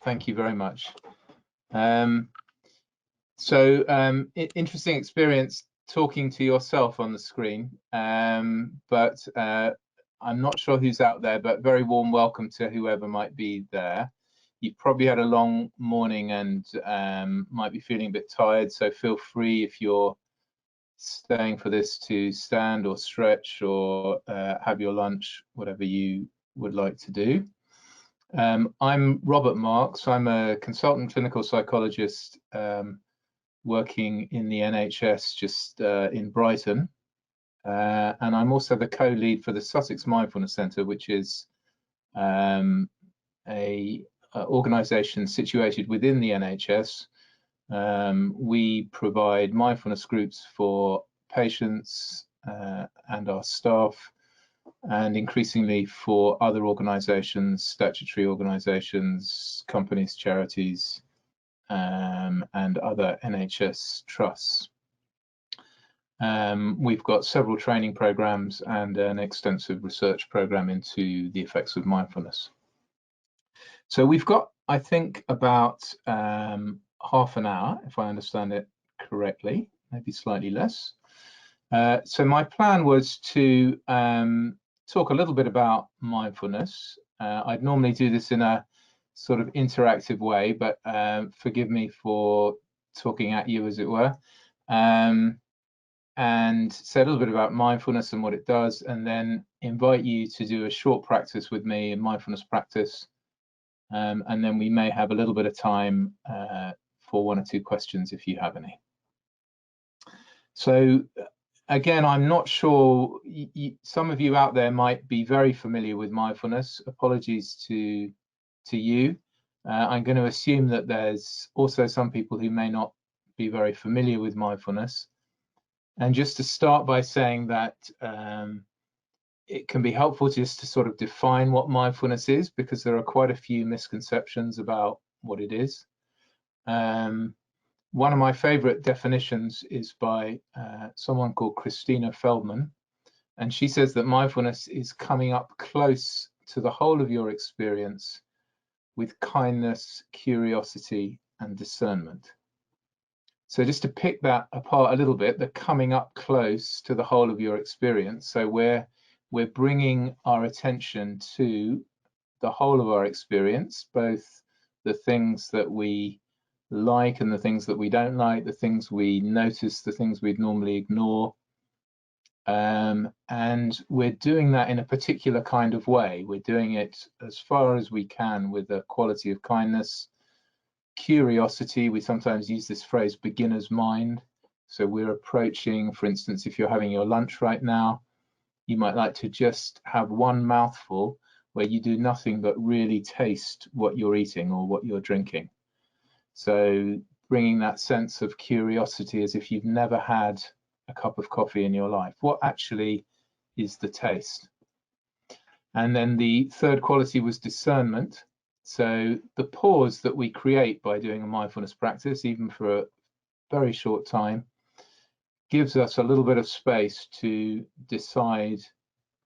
Thank you very much. Interesting experience talking to yourself on the screen, but I'm not sure who's out there, but very warm welcome to whoever might be there. You've probably had a long morning and might be feeling a bit tired, so feel free, if you're staying for this, to stand or stretch or have your lunch, whatever you would like to do. I'm Robert Marx. I'm a consultant clinical psychologist working in the NHS just in Brighton. And I'm also the co-lead for the Sussex Mindfulness Centre, which is a organisation situated within the NHS. We provide mindfulness groups for patients and our staff, and increasingly for other organisations, statutory organisations, companies, charities, and other NHS trusts. We've got several training programs and an extensive research program into the effects of mindfulness. So we've got, I think, about half an hour, if I understand it correctly, maybe slightly less. So my plan was to talk a little bit about mindfulness. I'd normally do this in a sort of interactive way, but forgive me for talking at you, as it were, and say a little bit about mindfulness and what it does, and then invite you to do a short practice with me, a mindfulness practice, and then we may have a little bit of time for one or two questions if you have any. So again, I'm not sure, some of you out there might be very familiar with mindfulness. Apologies to you. I'm going to assume that there's also some people who may not be very familiar with mindfulness. And just to start by saying that it can be helpful just to sort of define what mindfulness is, because there are quite a few misconceptions about what it is. One of my favorite definitions is by someone called Christina Feldman, and she says that mindfulness is coming up close to the whole of your experience with kindness, curiosity, and discernment. So just to pick that apart a little bit, the coming up close to the whole of your experience. So we're bringing our attention to the whole of our experience, both the things that we like and the things that we don't like, the things we notice, the things we'd normally ignore. And we're doing that in a particular kind of way. We're doing it as far as we can with a quality of kindness, curiosity. We sometimes use this phrase, beginner's mind. So we're approaching, for instance, if you're having your lunch right now, you might like to just have one mouthful where you do nothing but really taste what you're eating or what you're drinking. So bringing that sense of curiosity as if you've never had a cup of coffee in your life. What actually is the taste? And then the third quality was discernment. So the pause that we create by doing a mindfulness practice, even for a very short time, gives us a little bit of space to decide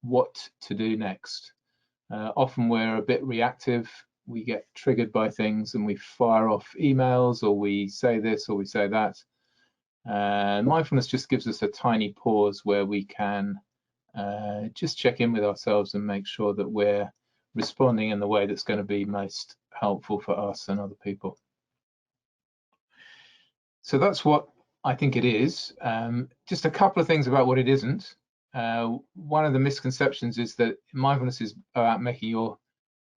what to do next. Often we're a bit reactive. We get triggered by things and we fire off emails, or we say this or we say that. Mindfulness just gives us a tiny pause where we can just check in with ourselves and make sure that we're responding in the way that's going to be most helpful for us and other people. So that's what I think it is. Just a couple of things about what it isn't. One of the misconceptions is that mindfulness is about making your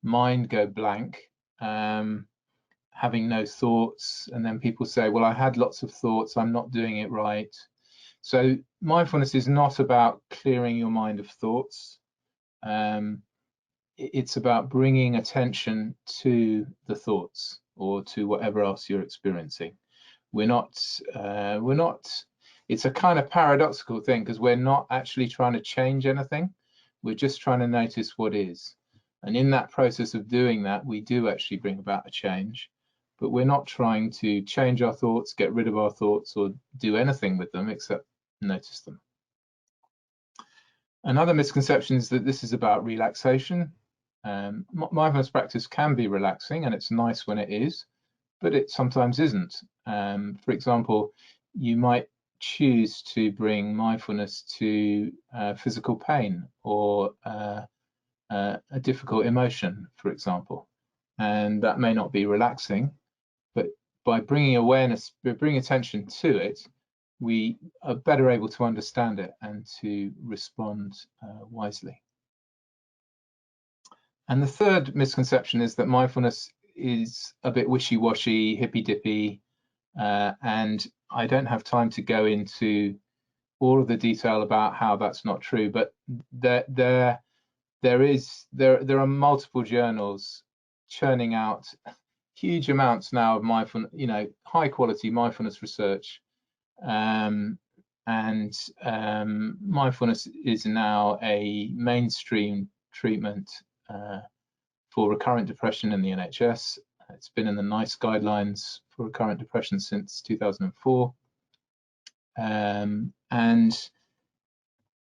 mind go blank, having no thoughts, and then people say, well, I had lots of thoughts, I'm not doing it right. So mindfulness is not about clearing your mind of thoughts. It's about bringing attention to the thoughts or to whatever else you're experiencing. It's a kind of paradoxical thing, because we're not actually trying to change anything. We're just trying to notice what is. And in that process of doing that, we do actually bring about a change, but we're not trying to change our thoughts, get rid of our thoughts, or do anything with them except notice them. Another misconception is that this is about relaxation. Mindfulness practice can be relaxing, and it's nice when it is, but it sometimes isn't. For example, you might choose to bring mindfulness to physical pain or a difficult emotion, for example, and that may not be relaxing, but by bringing awareness, bringing attention to it, we are better able to understand it and to respond wisely. And the third misconception is that mindfulness is a bit wishy-washy, hippy-dippy, and I don't have time to go into all of the detail about how that's not true, but there are multiple journals churning out huge amounts now of mindfulness, high quality mindfulness research, and mindfulness is now a mainstream treatment for recurrent depression in the NHS. It's been in the NICE guidelines for recurrent depression since 2004, and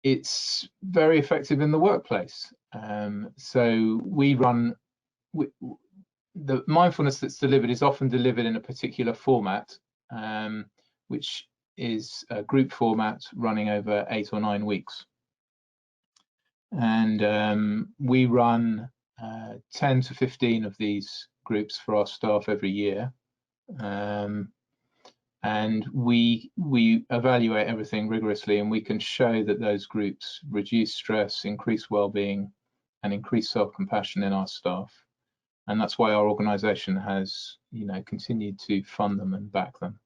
it's very effective in the workplace. So the mindfulness that's delivered is often delivered in a particular format, which is a group format running over 8 or 9 weeks. And we run 10 to 15 of these groups for our staff every year. And we evaluate everything rigorously, and we can show that those groups reduce stress, increase well-being, and increase self-compassion in our staff. And that's why our organisation has, continued to fund them and back them.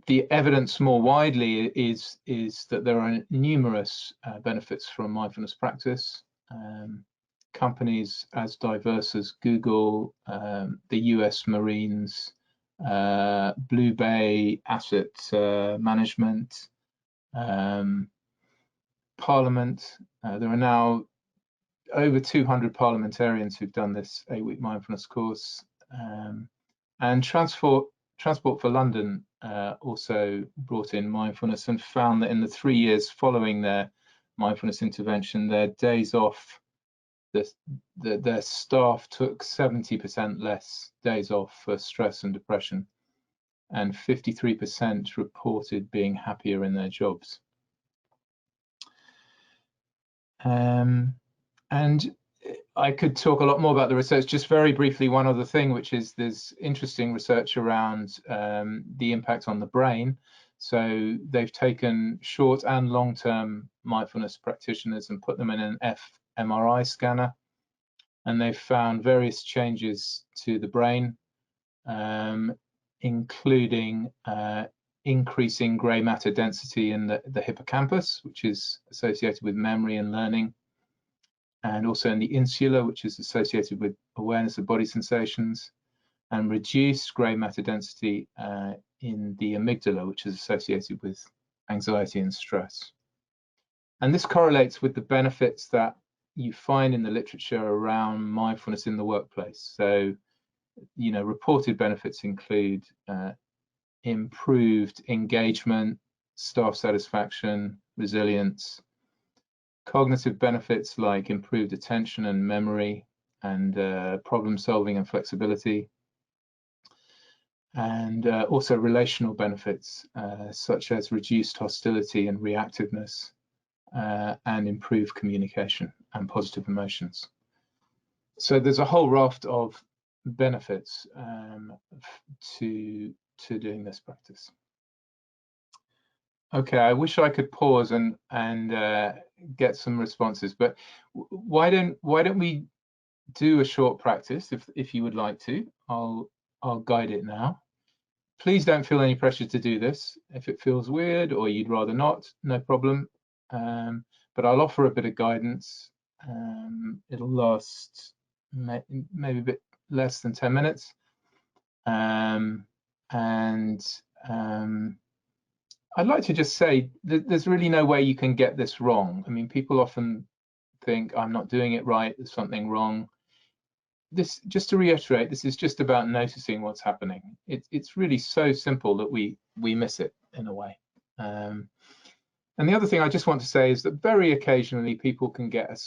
The evidence more widely is that there are numerous benefits from mindfulness practice. Companies as diverse as Google, the US Marines, Blue Bay Asset Management, Parliament. There are now over 200 parliamentarians who've done this 8-week mindfulness course, and Transport for London also brought in mindfulness and found that in the 3 years following their mindfulness intervention, their days off, their staff took 70% less days off for stress and depression, and 53% reported being happier in their jobs. And I could talk a lot more about the research. Just very briefly, one other thing, which is there's interesting research around the impact on the brain. So they've taken short and long-term mindfulness practitioners and put them in an fMRI scanner, and they've found various changes to the brain, including increasing grey matter density in the hippocampus, which is associated with memory and learning, and also in the insula, which is associated with awareness of body sensations, and reduced grey matter density in the amygdala, which is associated with anxiety and stress. And this correlates with the benefits that you find in the literature around mindfulness in the workplace. So, reported benefits include improved engagement, staff satisfaction, resilience, cognitive benefits like improved attention and memory, and problem solving and flexibility, and also relational benefits such as reduced hostility and reactiveness, and improved communication and positive emotions. So there's a whole raft of benefits to doing this practice. Okay, I wish I could pause and get some responses, but why don't we do a short practice if you would like to. I'll guide it now. Please don't feel any pressure to do this. If it feels weird or you'd rather not, no problem. But I'll offer a bit of guidance. It'll last maybe a bit less than 10 minutes. I'd like to just say that there's really no way you can get this wrong. I mean, people often think I'm not doing it right, there's something wrong. This, just to reiterate, this is just about noticing what's happening. It's really so simple that we miss it in a way. And the other thing I just want to say is that very occasionally people can get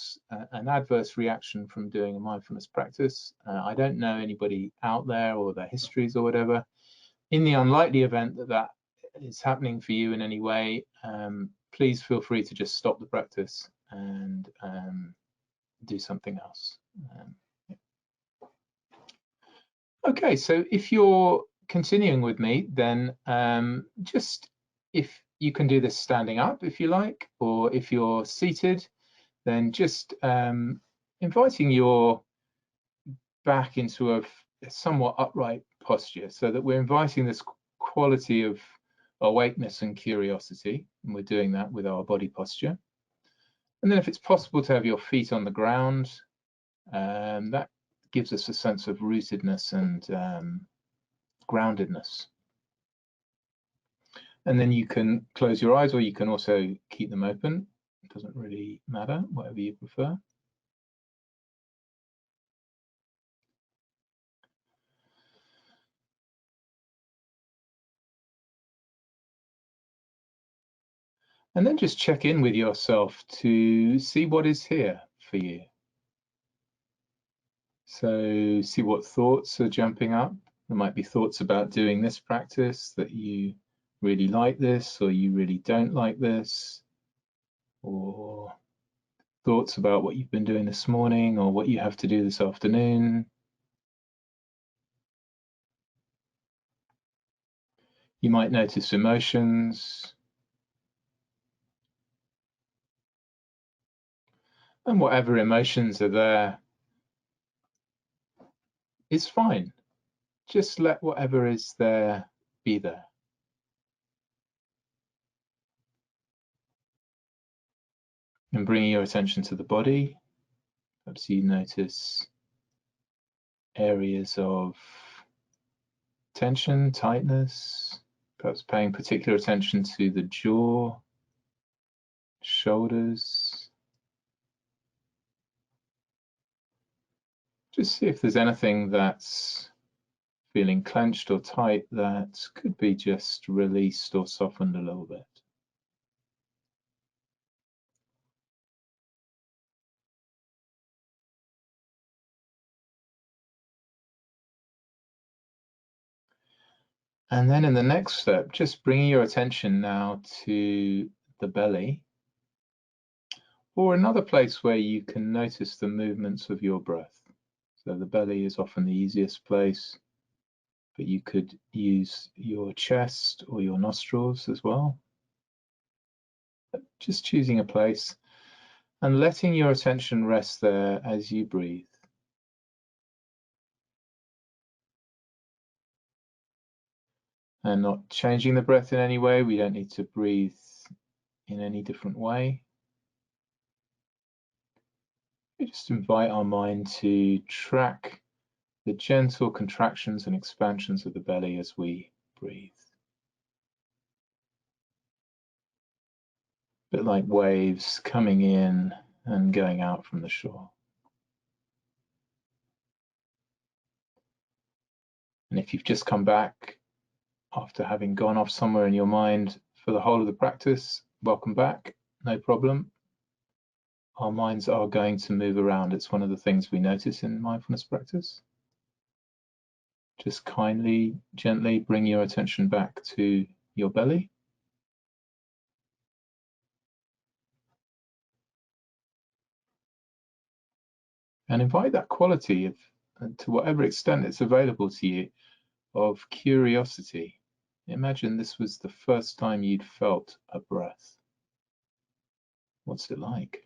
an adverse reaction from doing a mindfulness practice. I don't know anybody out there or their histories or whatever. In the unlikely event that that is happening for you in any way, please feel free to just stop the practice and do something else. Yeah. Okay, so if you're continuing with me, then just if you can do this standing up if you like, or if you're seated, then just inviting your back into a somewhat upright posture, so that we're inviting this quality of awakeness and curiosity, and we're doing that with our body posture. And then if it's possible to have your feet on the ground, that gives us a sense of rootedness and groundedness. And then you can close your eyes, or you can also keep them open. It doesn't really matter, whatever you prefer. And then just check in with yourself to see what is here for you. So see what thoughts are jumping up. There might be thoughts about doing this practice, that you really like this, or you really don't like this, or thoughts about what you've been doing this morning or what you have to do this afternoon. You might notice emotions. And whatever emotions are there is fine. Just let whatever is there be there. And bringing your attention to the body, perhaps you notice areas of tension, tightness, perhaps paying particular attention to the jaw, shoulders. Just see if there's anything that's feeling clenched or tight that could be just released or softened a little bit. And then in the next step, just bringing your attention now to the belly, or another place where you can notice the movements of your breath. So the belly is often the easiest place, but you could use your chest or your nostrils as well. Just choosing a place and letting your attention rest there as you breathe. And not changing the breath in any way. We don't need to breathe in any different way. We just invite our mind to track the gentle contractions and expansions of the belly as we breathe. A bit like waves coming in and going out from the shore. And if you've just come back after having gone off somewhere in your mind for the whole of the practice, welcome back, no problem. Our minds are going to move around. It's one of the things we notice in mindfulness practice. Just kindly, gently bring your attention back to your belly. And invite that quality of, to whatever extent it's available to you, of curiosity. Imagine this was the first time you'd felt a breath. What's it like?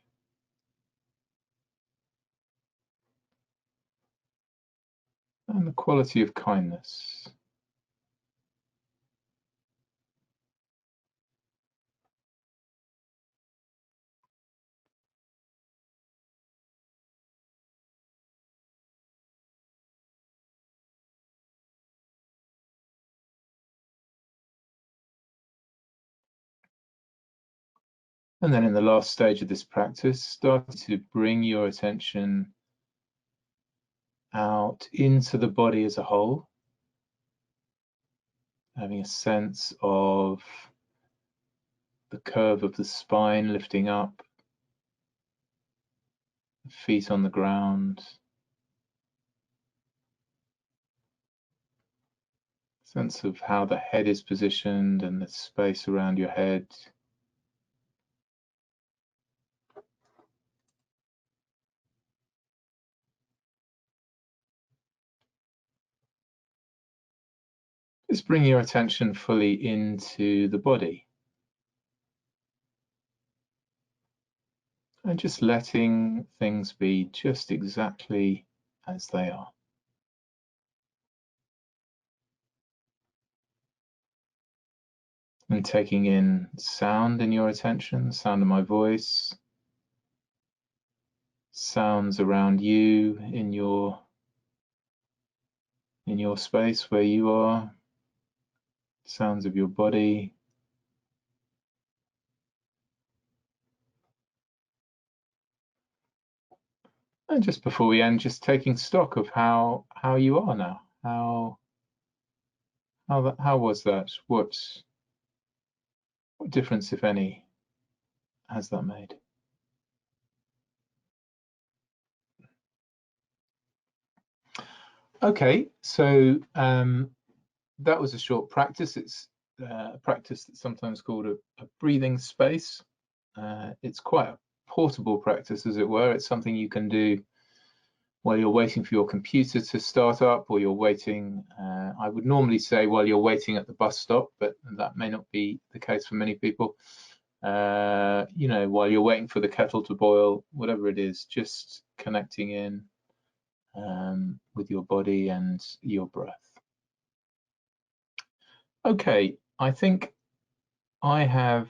And the quality of kindness. And then in the last stage of this practice, start to bring your attention out into the body as a whole, having a sense of the curve of the spine lifting up, feet on the ground. Sense of how the head is positioned and the space around your head. Just bring your attention fully into the body. And just letting things be just exactly as they are. And taking in sound in your attention, sound of my voice, sounds around you in your space where you are, sounds of your body. And just before we end, just taking stock of how you are now. How was that? What difference, if any, has that made? Okay, so that was a short practice. It's a practice that's sometimes called a breathing space. It's quite a portable practice, as it were. It's something you can do while you're waiting for your computer to start up, or you're waiting, I would normally say while you're waiting at the bus stop, but that may not be the case for many people. You know, while you're waiting for the kettle to boil, whatever it is, just connecting in with your body and your breath. Okay, I think I've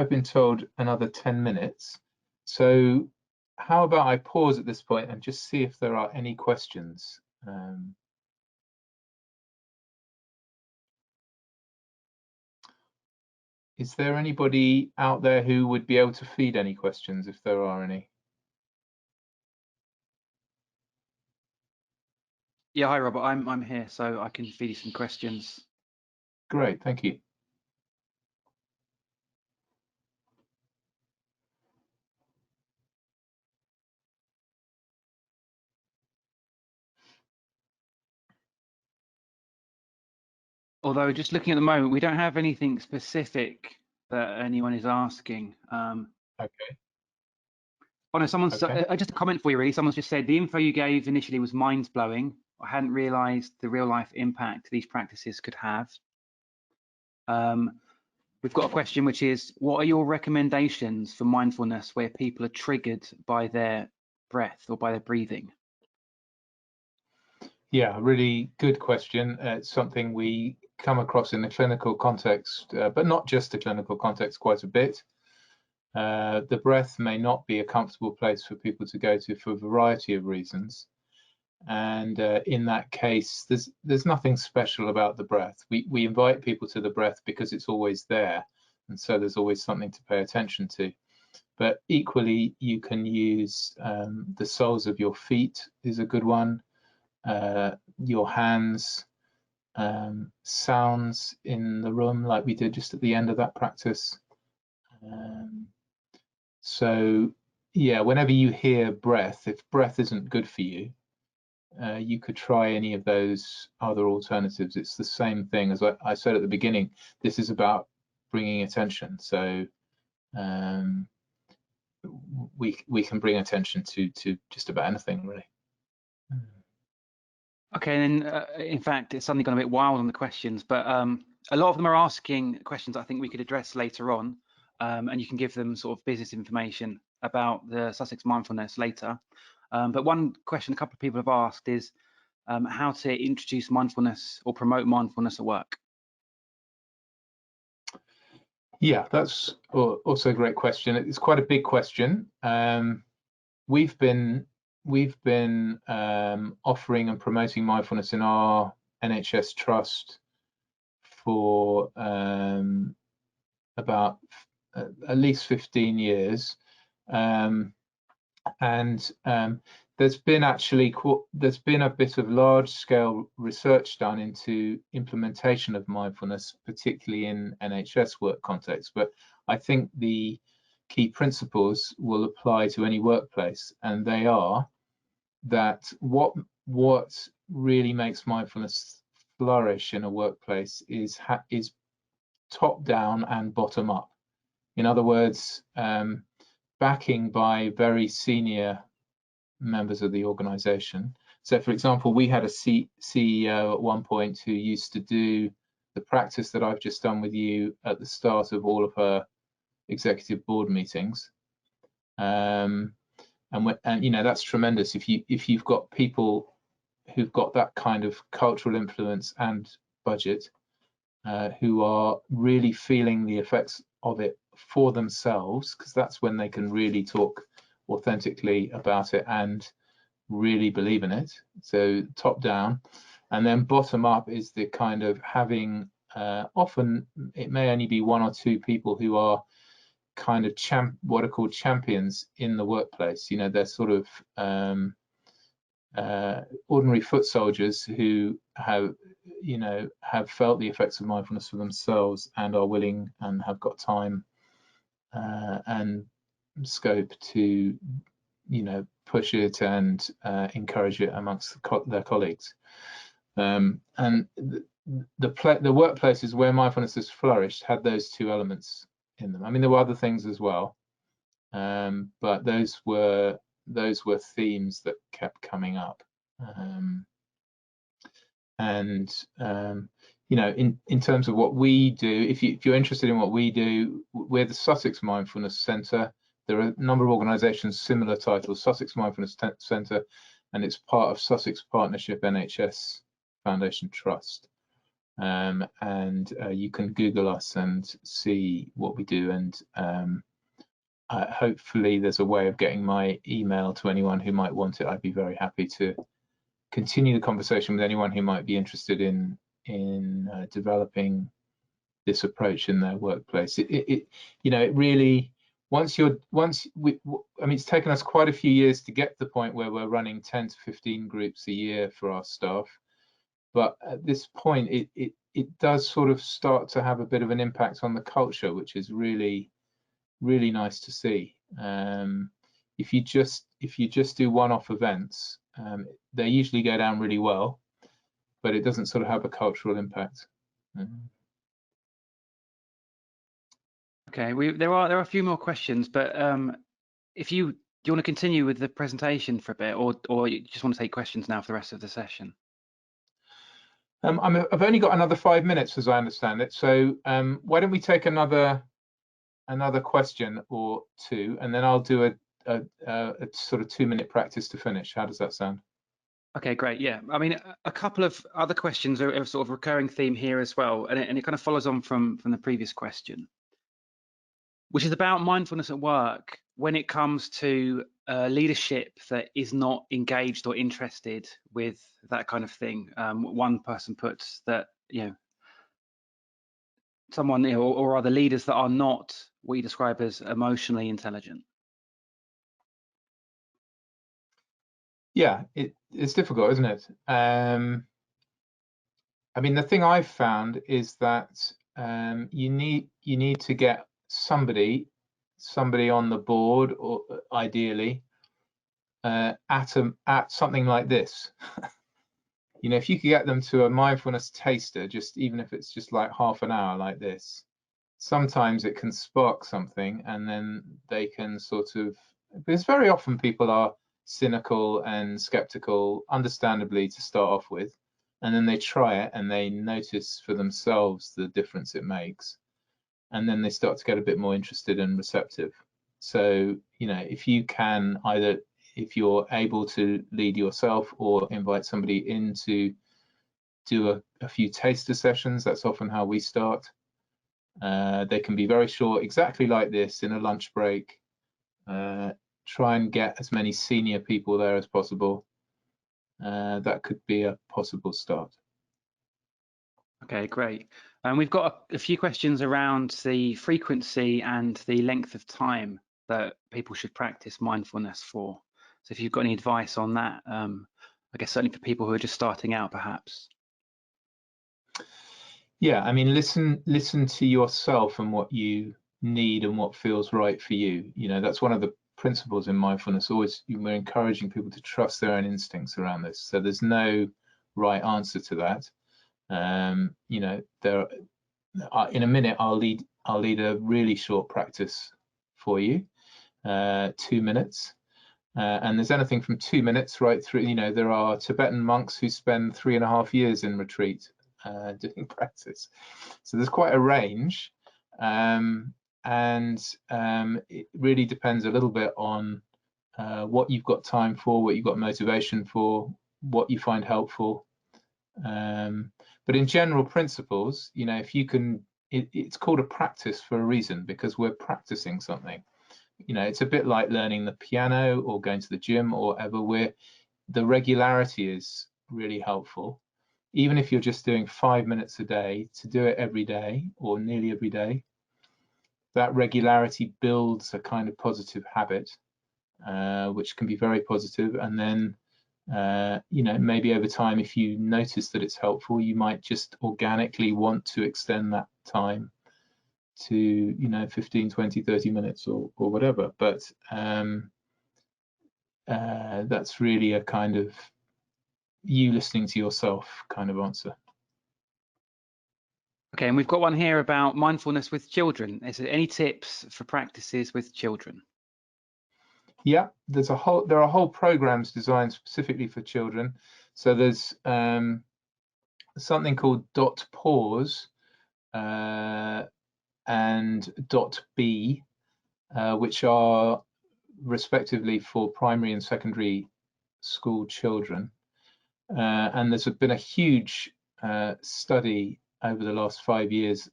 been told another 10 minutes. So how about I pause at this point and just see if there are any questions. Is there anybody out there who would be able to feed any questions if there are any? Yeah, hi Robert, I'm here, so I can feed you some questions. Great, thank you. Although just looking at the moment, we don't have anything specific that anyone is asking. Okay. Oh no, someone's Okay. just a comment for you really. Someone's just said the info you gave initially was mind-blowing. I hadn't realised the real-life impact these practices could have. We've got a question which is, what are your recommendations for mindfulness where people are triggered by their breath or by their breathing? Yeah, really good question. It's something we come across in the clinical context, but not just the clinical context, quite a bit. The breath may not be a comfortable place for people to go to for a variety of reasons. And in that case, there's nothing special about the breath. We invite people to the breath because it's always there. And so there's always something to pay attention to. But equally, you can use the soles of your feet is a good one. Your hands, sounds in the room like we did just at the end of that practice. So yeah, whenever you hear breath, if breath isn't good for you, you could try any of those other alternatives. It's the same thing as I said at the beginning. This is about bringing attention. So we can bring attention to just about anything, really. Okay, and then in fact, it's suddenly gone a bit wild on the questions, but a lot of them are asking questions I think we could address later on, and you can give them sort of business information about the Sussex mindfulness later. But one question a couple of people have asked is how to introduce mindfulness or promote mindfulness at work. Yeah, that's also a great question. It's quite a big question. We've been offering and promoting mindfulness in our NHS trust for about at least 15 years. And there's been a bit of large-scale research done into implementation of mindfulness, particularly in NHS work context. But I think the key principles will apply to any workplace, and they are that what really makes mindfulness flourish in a workplace is top down and bottom up. In other words, backing by very senior members of the organization. So for example, we had a CEO at one point who used to do the practice that I've just done with you at the start of all of her executive board meetings. And you know, that's tremendous if you've got people who've got that kind of cultural influence and budget, who are really feeling the effects of it for themselves, because that's when they can really talk authentically about it and really believe in it. So top down, and then bottom up is the kind of having, often it may only be one or two people who are kind of what are called champions in the workplace. You know, they're sort of ordinary foot soldiers who have felt the effects of mindfulness for themselves and are willing and have got time and scope to, you know, push it and encourage it amongst their colleagues. And the workplaces where mindfulness has flourished had those two elements in them. I mean, there were other things as well, but those were themes that kept coming up. You know, in terms of what we do, if you're interested in what we do, we're the Sussex Mindfulness Centre. There are a number of organisations similar titles, Sussex Mindfulness Centre, and it's part of Sussex Partnership NHS Foundation Trust. You can Google us and see what we do, and hopefully there's a way of getting my email to anyone who might want it. I'd be very happy to continue the conversation with anyone who might be interested in developing this approach in their workplace. You know, it really, I mean, it's taken us quite a few years to get to the point where we're running 10 to 15 groups a year for our staff, but at this point it does sort of start to have a bit of an impact on the culture, which is really nice to see. If you just do one-off events, they usually go down really well, but it doesn't sort of have a cultural impact. Okay, there are a few more questions, but if do you want to continue with the presentation for a bit, or you just want to take questions now for the rest of the session? I've only got another 5 minutes, as I understand it. So why don't we take another question or two, and then I'll do a sort of 2-minute practice to finish. How does that sound? Okay, great. Yeah, I mean, a couple of other questions are sort of recurring theme here as well, and it kind of follows on from the previous question, which is about mindfulness at work when it comes to leadership that is not engaged or interested with that kind of thing. One person puts that, you know, someone, you know, or other leaders that are not what you describe as emotionally intelligent. Yeah, it's difficult, isn't it? I mean, the thing I've found is that you need to get somebody on the board, or ideally at something like this. You know, if you could get them to a mindfulness taster, just even if it's just like half an hour like this, sometimes it can spark something, and then they can sort of, because very often people are cynical and skeptical, understandably, to start off with, and then they try it and they notice for themselves the difference it makes, and then they start to get a bit more interested and receptive. So, you know, if you can, either if you're able to lead yourself or invite somebody in to do a few taster sessions, that's often how we start. They can be very short, exactly like this, in a lunch break. Try and get as many senior people there as possible. That could be a possible start. Okay, great. And we've got a few questions around the frequency and the length of time that people should practice mindfulness for. So if you've got any advice on that, I guess certainly for people who are just starting out, perhaps. Yeah, I mean, listen to yourself and what you need and what feels right for you. You know, that's one of the principles in mindfulness. Always, we're encouraging people to trust their own instincts around this. So there's no right answer to that. You know, in a minute I'll lead a really short practice for you, 2 minutes. And there's anything from 2 minutes right through, you know, there are Tibetan monks who spend 3.5 years in retreat doing practice. So there's quite a range. It really depends a little bit on what you've got time for, what you've got motivation for, what you find helpful. But in general principles, you know, if you can, it's called a practice for a reason, because we're practicing something. You know, it's a bit like learning the piano or going to the gym or whatever, where the regularity is really helpful. Even if you're just doing 5 minutes a day, to do it every day or nearly every day, that regularity builds a kind of positive habit, which can be very positive. And then, you know, maybe over time, if you notice that it's helpful, you might just organically want to extend that time to, you know, 15, 20, 30 minutes or whatever. But that's really a kind of you listening to yourself kind of answer. Okay, and we've got one here about mindfulness with children. Is there any tips for practices with children? Yeah, there are whole programs designed specifically for children. So there's something called .pause and .b, which are respectively for primary and secondary school children. And there's been a huge study over the last 5 years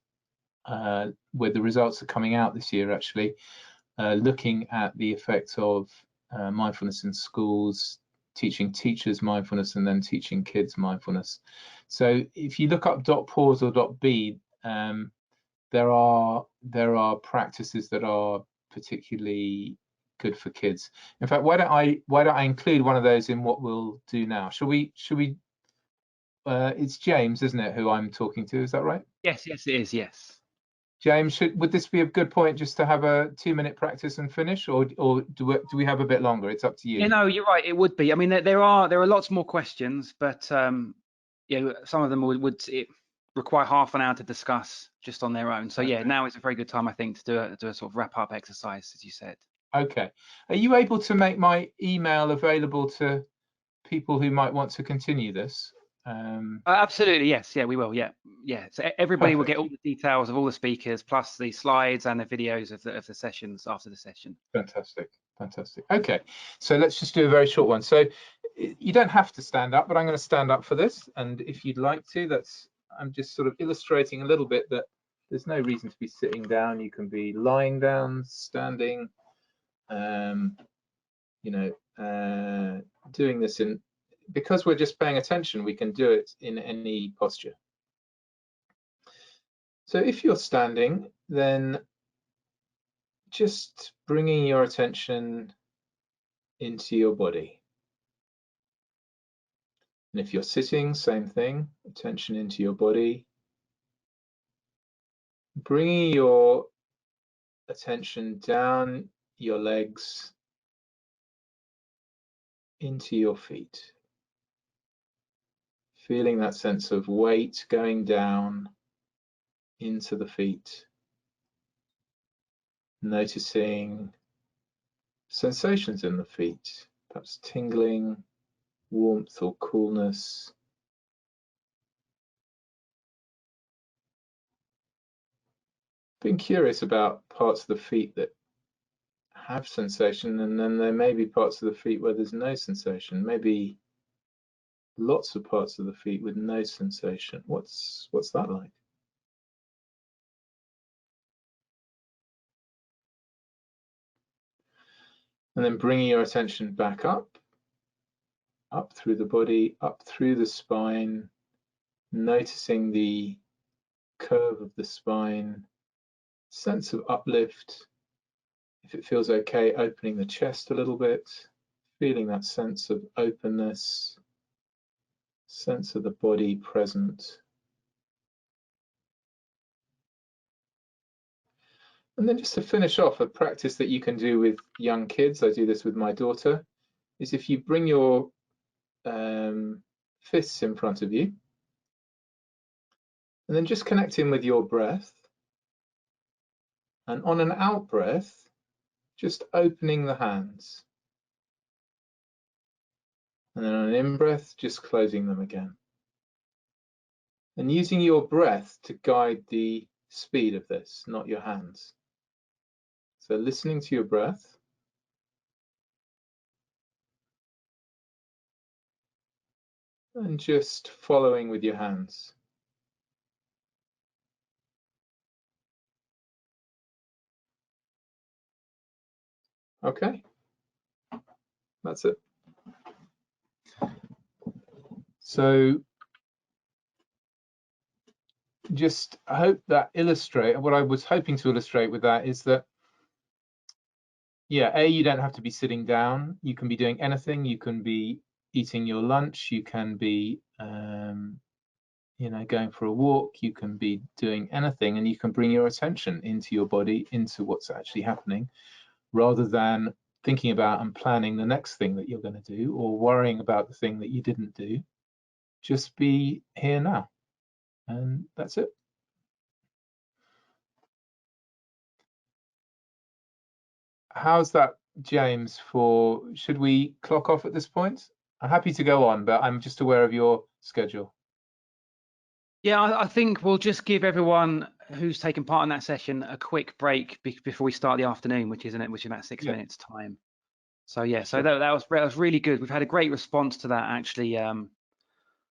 where the results are coming out this year, actually, looking at the effects of mindfulness in schools, teaching teachers mindfulness, and then teaching kids mindfulness. So if you look up .pause or .b, there are practices that are particularly good for kids. In fact, why don't I include one of those in what we'll do now? Should we? It's James, isn't it, who I'm talking to? Is that right? Yes, it is. Yes. James, would this be a good point just to have a 2-minute practice and finish, or do we have a bit longer? It's up to you. Yeah, no, you're right. It would be. I mean, there are lots more questions, but you know, some of them would require half an hour to discuss just on their own. So yeah, now is a very good time, I think, to do a sort of wrap up exercise, as you said. Okay. Are you able to make my email available to people who might want to continue this? Absolutely, yes. Yeah, we will. Yeah. So everybody will Perfect. get all the details of all the speakers, plus the slides and the videos of the sessions after the session. Fantastic. Okay, so let's just do a very short one. So you don't have to stand up, but I'm going to stand up for this. And if you'd like to, I'm just sort of illustrating a little bit that there's no reason to be sitting down. You can be lying down, standing, you know, doing this because we're just paying attention, we can do it in any posture. So if you're standing, then just bringing your attention into your body. And if you're sitting, same thing, attention into your body. Bringing your attention down your legs into your feet. Feeling that sense of weight going down into the feet. Noticing sensations in the feet, perhaps tingling, warmth or coolness. Being curious about parts of the feet that have sensation, and then there may be parts of the feet where there's no sensation. Maybe lots of parts of the feet with no sensation. What's that like? And then bringing your attention back up through the body, up through the spine, noticing the curve of the spine, sense of uplift. If it feels okay, opening the chest a little bit, feeling that sense of openness, sense of the body present. And then just to finish off, a practice that you can do with young kids, I do this with my daughter, is if you bring your fists in front of you, and then just connect in with your breath. And on an out breath, just opening the hands. And then on an in breath, just closing them again. And using your breath to guide the speed of this, not your hands. So listening to your breath. And just following with your hands. Okay, that's it. So just I hope that illustrate what I was hoping to illustrate with that is that, yeah, you don't have to be sitting down. You can be doing anything. You can be eating your lunch. You can be, going for a walk. You can be doing anything, and you can bring your attention into your body, into what's actually happening, rather than thinking about and planning the next thing that you're going to do or worrying about the thing that you didn't do. Just be here now, and that's it. How's that, James? Should we clock off at this point? I'm happy to go on, but I'm just aware of your schedule. Yeah, I think we'll just give everyone who's taken part in that session a quick break before we start the afternoon, which is about 6 minutes time. So yeah, so Sure. that was really good. We've had a great response to that, actually,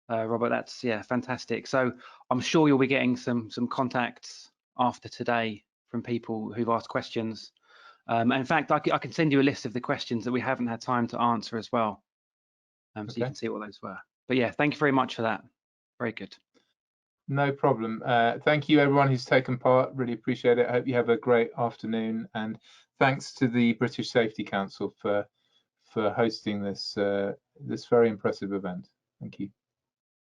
Robert. That's fantastic. So I'm sure you'll be getting some contacts after today from people who've asked questions. And in fact, I can send you a list of the questions that we haven't had time to answer as well, so you can see what those were. But yeah, thank you very much for that. Very good. No problem. Thank you, everyone who's taken part. Really appreciate it. I hope you have a great afternoon. And thanks to the British Safety Council for hosting this very impressive event. Thank you.